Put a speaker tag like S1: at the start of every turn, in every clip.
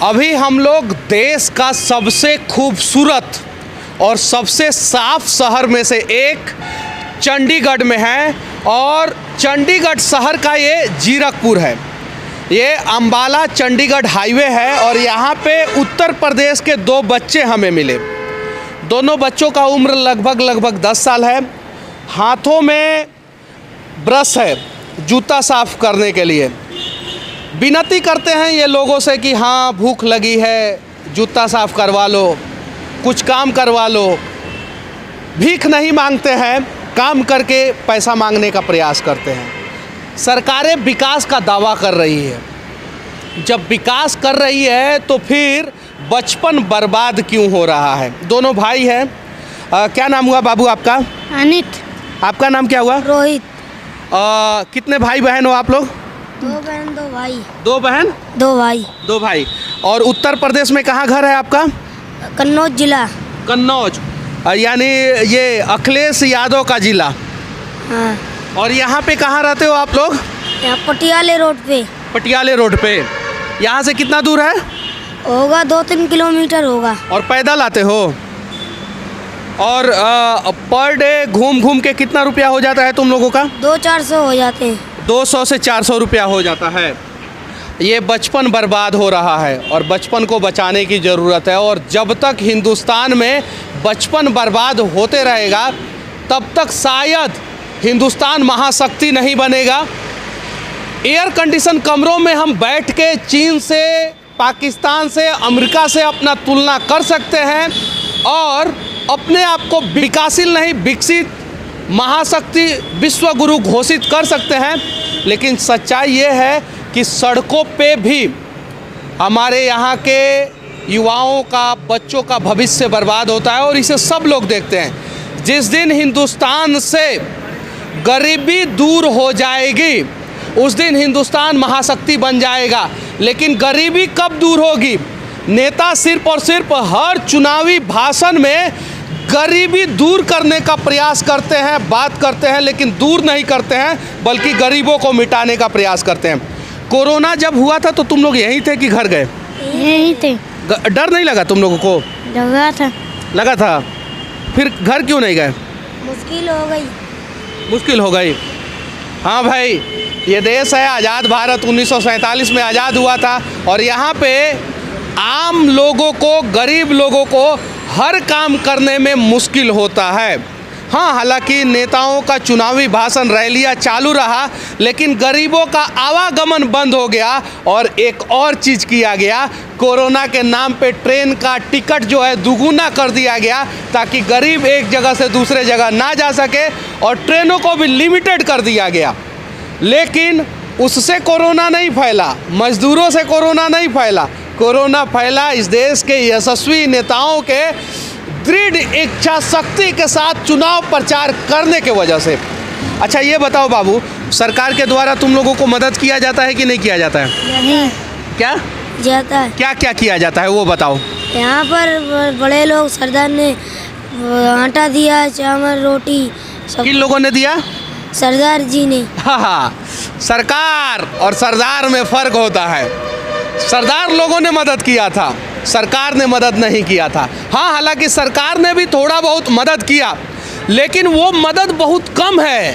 S1: अभी हम लोग देश का सबसे खूबसूरत और सबसे साफ शहर में से एक चंडीगढ़ में हैं और चंडीगढ़ शहर का ये जीरकपुर है। ये अंबाला चंडीगढ़ हाईवे है और यहाँ पे उत्तर प्रदेश के दो बच्चे हमें मिले। दोनों बच्चों का उम्र लगभग 10 साल है। हाथों में ब्रश है जूता साफ करने के लिए। विनती करते हैं ये लोगों से कि हाँ भूख लगी है, जूता साफ करवा लो, कुछ काम करवा लो। भीख नहीं मांगते हैं, काम करके पैसा मांगने का प्रयास करते हैं। सरकारें विकास का दावा कर रही है। जब विकास कर रही है तो फिर बचपन बर्बाद क्यों हो रहा है? दोनों भाई हैं। क्या नाम हुआ बाबू आपका?
S2: अनित।
S1: आपका नाम क्या हुआ?
S2: रोहित।
S1: कितने भाई बहन हो आप लोग?
S2: 2 बहन 2 भाई।
S1: 2 बहन
S2: 2 भाई।
S1: 2 भाई। और उत्तर प्रदेश में कहाँ घर है आपका?
S2: कन्नौज जिला।
S1: कन्नौज, यानी ये अखिलेश यादव का जिला।
S2: हाँ।
S1: और यहाँ पे कहाँ रहते हो आप लोग?
S2: यहाँ पटियाले रोड पे।
S1: पटियाले रोड पे। यहाँ से कितना दूर है?
S2: होगा 2-3 किलोमीटर होगा।
S1: और पैदल आते हो? और पर डे घूम घूम के कितना रुपया हो जाता है तुम लोगों का?
S2: 200-400 हो जाते हैं।
S1: 200 से 400 रुपया हो जाता है। ये बचपन बर्बाद हो रहा है और बचपन को बचाने की ज़रूरत है। और जब तक हिंदुस्तान में बचपन बर्बाद होते रहेगा तब तक शायद हिंदुस्तान महाशक्ति नहीं बनेगा। एयर कंडीशन कमरों में हम बैठ के चीन से, पाकिस्तान से, अमेरिका से अपना तुलना कर सकते हैं और अपने आप को विकासशील नहीं विकसित महाशक्ति विश्व गुरु घोषित कर सकते हैं। लेकिन सच्चाई ये है कि सड़कों पे भी हमारे यहाँ के युवाओं का, बच्चों का भविष्य बर्बाद होता है और इसे सब लोग देखते हैं। जिस दिन हिंदुस्तान से गरीबी दूर हो जाएगी उस दिन हिंदुस्तान महाशक्ति बन जाएगा। लेकिन गरीबी कब दूर होगी? नेता सिर्फ और सिर्फ हर चुनावी भाषण में गरीबी दूर करने का प्रयास करते हैं, बात करते हैं, लेकिन दूर नहीं करते हैं बल्कि गरीबों को मिटाने का प्रयास करते हैं। कोरोना जब हुआ था तो तुम लोग यहीं थे कि घर गए?
S2: यहीं थे।
S1: डर नहीं लगा तुम लोगों को? लगा था। फिर घर क्यों नहीं गए? मुश्किल हो गई। हाँ भाई, ये देश है आज़ाद भारत, 1947 में आज़ाद हुआ था और यहाँ पे आम लोगों को, गरीब लोगों को हर काम करने में मुश्किल होता है। हाँ, हालांकि नेताओं का चुनावी भाषण, रैलियाँ चालू रहा, लेकिन गरीबों का आवागमन बंद हो गया। और एक और चीज़ किया गया, कोरोना के नाम पे ट्रेन का टिकट जो है दुगुना कर दिया गया ताकि गरीब एक जगह से दूसरे जगह ना जा सके और ट्रेनों को भी लिमिटेड कर दिया गया। लेकिन उससे कोरोना नहीं फैला, मजदूरों से कोरोना नहीं फैला। कोरोना फैला इस देश के यशस्वी नेताओं के दृढ़ इच्छा शक्ति के साथ चुनाव प्रचार करने के वजह से। अच्छा ये बताओ बाबू, सरकार के द्वारा तुम लोगों को मदद किया जाता है कि नहीं किया जाता है?
S2: नहीं
S1: क्या
S2: जाता है।
S1: क्या क्या किया जाता है वो बताओ।
S2: यहाँ पर बड़े लोग, सरदार ने आटा दिया, चावल, रोटी सब।
S1: किन लोगों ने दिया?
S2: सरदार जी ने।
S1: हाँ, सरकार और सरदार में फ़र्क होता है। सरदार लोगों ने मदद किया था, सरकार ने मदद नहीं किया था। हाँ, हालांकि सरकार ने भी थोड़ा बहुत मदद किया, लेकिन वो मदद बहुत कम है।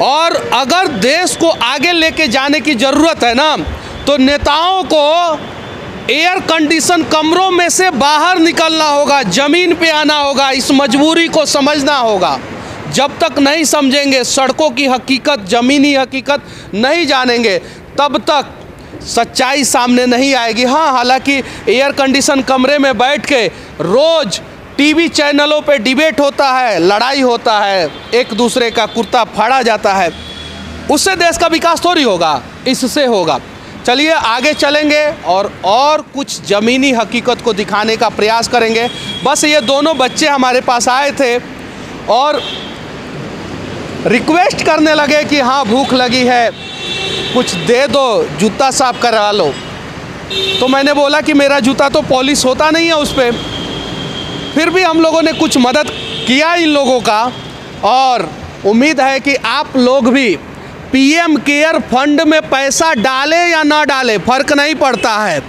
S1: और अगर देश को आगे लेके जाने की ज़रूरत है ना, तो नेताओं को एयर कंडीशन कमरों में से बाहर निकलना होगा, ज़मीन पे आना होगा, इस मजबूरी को समझना होगा। जब तक नहीं समझेंगे, सड़कों की हकीकत, ज़मीनी हकीकत नहीं जानेंगे, तब तक सच्चाई सामने नहीं आएगी। हाँ, हालांकि एयर कंडीशन कमरे में बैठ के रोज़ टीवी चैनलों पे डिबेट होता है, लड़ाई होता है, एक दूसरे का कुर्ता फाड़ा जाता है, उससे देश का विकास थोड़ी होगा, इससे होगा। चलिए आगे चलेंगे और कुछ ज़मीनी हकीकत को दिखाने का प्रयास करेंगे। बस ये दोनों बच्चे हमारे पास आए थे और रिक्वेस्ट करने लगे कि हाँ भूख लगी है, कुछ दे दो, जूता साफ करा लो। तो मैंने बोला कि मेरा जूता तो पॉलिश होता नहीं है उस पर। फिर भी हम लोगों ने कुछ मदद किया इन लोगों का और उम्मीद है कि आप लोग भी पीएम केयर फंड में पैसा डालें या ना डालें, फ़र्क नहीं पड़ता है।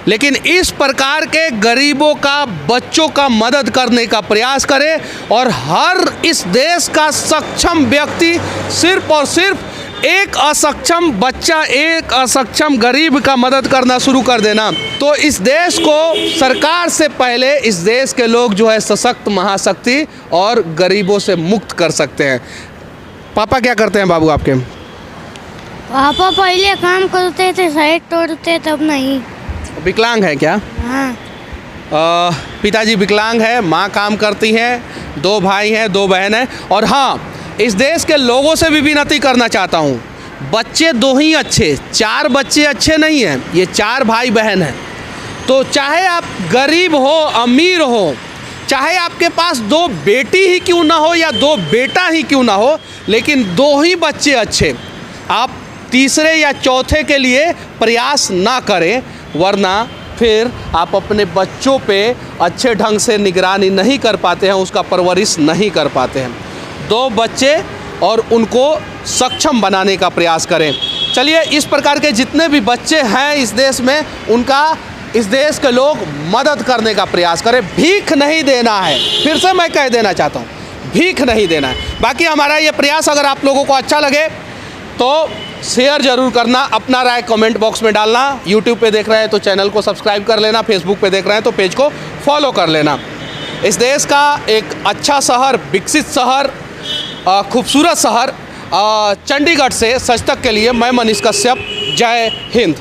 S1: लेकिन इस प्रकार के गरीबों का, बच्चों का मदद करने का प्रयास करें और हर इस देश का सक्षम व्यक्ति सिर्फ और सिर्फ एक असक्षम बच्चा, एक असक्षम गरीब का मदद करना शुरू कर देना, तो इस देश को सरकार से पहले इस देश के लोग जो है सशक्त, महाशक्ति और गरीबों से मुक्त कर सकते हैं। पापा क्या करते हैं बाबू आपके?
S2: पापा पहले काम करते थे, साइड तोड़ते, तब नहीं।
S1: विकलांग है क्या?
S2: हाँ।
S1: पिताजी विकलांग है, माँ काम करती हैं, 2 भाई हैं, 2 बहन हैं। और हाँ, इस देश के लोगों से भी विनती करना चाहता हूँ, बच्चे 2 ही अच्छे, 4 बच्चे अच्छे नहीं हैं, ये 4 भाई बहन हैं। तो चाहे आप गरीब हो, अमीर हो, चाहे आपके पास 2 बेटी ही क्यों ना हो या 2 बेटा ही क्यों ना हो, लेकिन 2 ही बच्चे अच्छे, आप तीसरे या चौथे के लिए प्रयास ना करें, वरना फिर आप अपने बच्चों पे अच्छे ढंग से निगरानी नहीं कर पाते हैं, उसका परवरिश नहीं कर पाते हैं। 2 बच्चे और उनको सक्षम बनाने का प्रयास करें। चलिए, इस प्रकार के जितने भी बच्चे हैं इस देश में, उनका इस देश के लोग मदद करने का प्रयास करें। भीख नहीं देना है, फिर से मैं कह देना चाहता हूँ, भीख नहीं देना है। बाकी हमारा ये प्रयास अगर आप लोगों को अच्छा लगे तो शेयर ज़रूर करना, अपना राय कमेंट बॉक्स में डालना। यूट्यूब पे देख रहे हैं तो चैनल को सब्सक्राइब कर लेना, फेसबुक पे देख रहे हैं तो पेज को फॉलो कर लेना। इस देश का एक अच्छा शहर, विकसित शहर, खूबसूरत शहर चंडीगढ़ से सच तक के लिए मैं मनीष कश्यप। जय हिंद।